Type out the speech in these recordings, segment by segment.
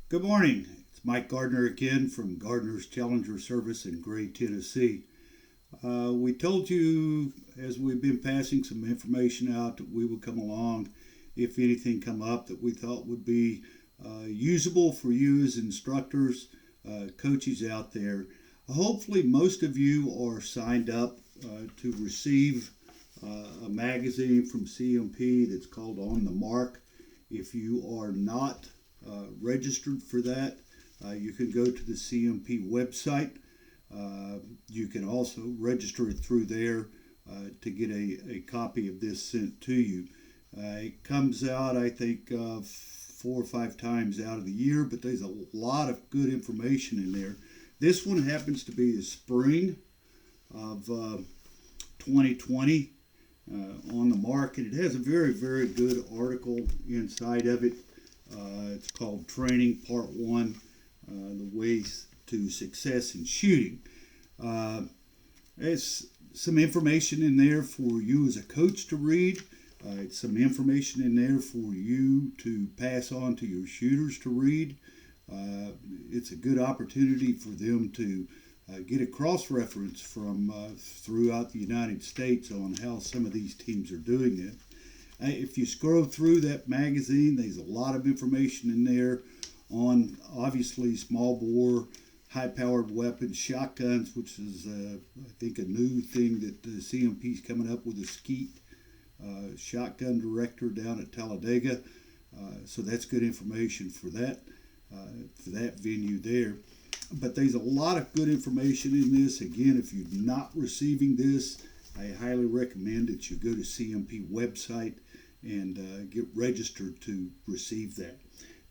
Good morning. It's Mike Gardner again from Gardner's Challenger Service in Gray, Tennessee. We told you as we've been passing some information out that we would come along if anything come up that we thought would be usable for you as instructors, coaches out there. Hopefully, most of you are signed up to receive a magazine from CMP that's called On the Mark. If you are not registered for that, you can go to the CMP website. You can also register it through there to get a copy of this sent to you. It comes out, I think, 4 or 5 times out of the year, but there's a lot of good information in there. This one happens to be the spring of 2020 on the market. It has a very, very good article inside of it. It's called Training Part 1, The Ways to Success in Shooting. There's some information in there for you as a coach to read. It's some information in there for you to pass on to your shooters to read. It's a good opportunity for them to get a cross-reference from throughout the United States on how some of these teams are doing it. If you scroll through that magazine, there's a lot of information in there on obviously small bore, high-powered weapons, shotguns, which is I think a new thing that the CMP is coming up with, a skeet shotgun director down at Talladega. So that's good information for that venue there. But there's a lot of good information in this. Again, if you're not receiving this, I highly recommend that you go to CMP website and get registered to receive that.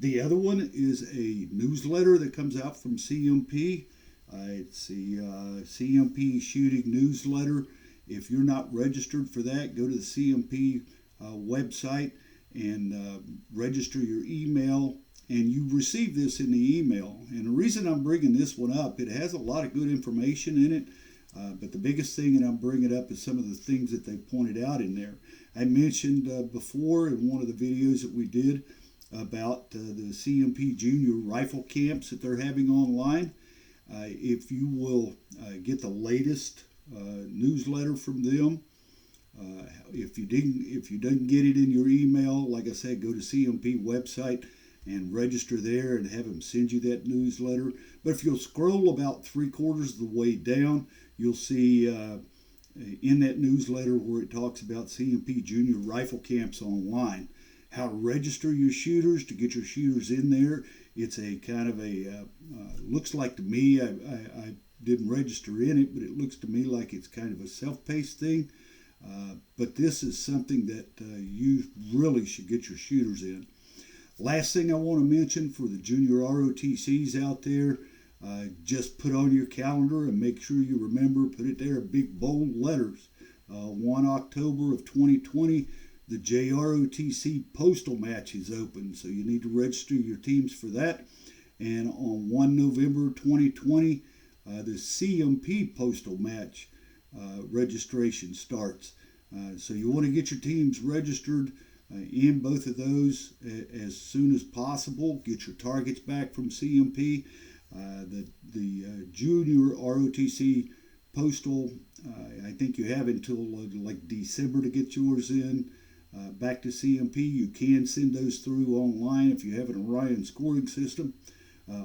The other one is a newsletter that comes out from CMP. It's the CMP Shooting Newsletter. If you're not registered for that, go to the CMP website and register your email, and you receive this in the email. And the reason I'm bringing this one up, it has a lot of good information in it. But the biggest thing that I'm bringing up is some of the things that they pointed out in there. I mentioned before in one of the videos that we did about the CMP junior rifle camps that they're having online. If you will get the latest newsletter from them, if you didn't get it in your email, like I said, go to CMP website and register there and have them send you that newsletter. But if you'll scroll about 3/4 of the way down, you'll see in that newsletter where it talks about CMP junior rifle camps online, how to register your shooters, to get your shooters in there. It's a kind of a, looks like to me, I didn't register in it, but it looks to me like it's kind of a self-paced thing. But this is something that you really should get your shooters in. Last thing I want to mention for the junior ROTCs out there, just put on your calendar and make sure you remember, put it there in big bold letters. 1 October of 2020, the JROTC postal match is open, so you need to register your teams for that. And on 1 November 2020, the CMP postal match registration starts. So you want to get your teams registered in both of those as soon as possible. Get your targets back from CMP. The junior ROTC postal, I think you have until like December to get yours in back to CMP. You can send those through online if you have an Orion scoring system.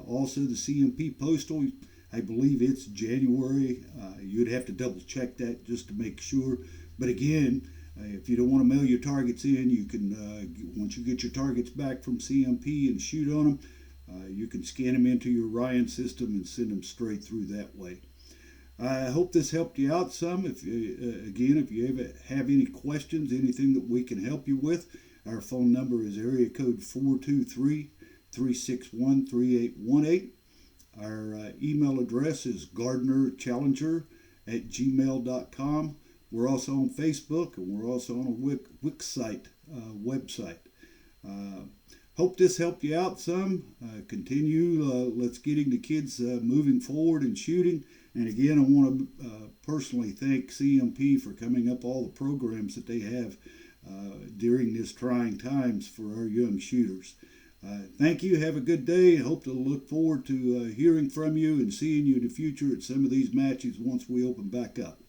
Also, the CMP postal, I believe it's January. You'd have to double check that just to make sure. But again, if you don't want to mail your targets in, you can, once you get your targets back from CMP and shoot on them, you can scan them into your Orion system and send them straight through that way. I hope this helped you out some. If you ever have any questions, anything that we can help you with, our phone number is area code 423-361-3818. Our email address is gardnerchallenger@gmail.com. We're also on Facebook, and we're also on a Wix site, website. Hope this helped you out some. Continue. Let's getting the kids moving forward and shooting. And again, I want to personally thank CMP for coming up all the programs that they have during this trying times for our young shooters. Thank you. Have a good day. Hope to look forward to hearing from you and seeing you in the future at some of these matches once we open back up.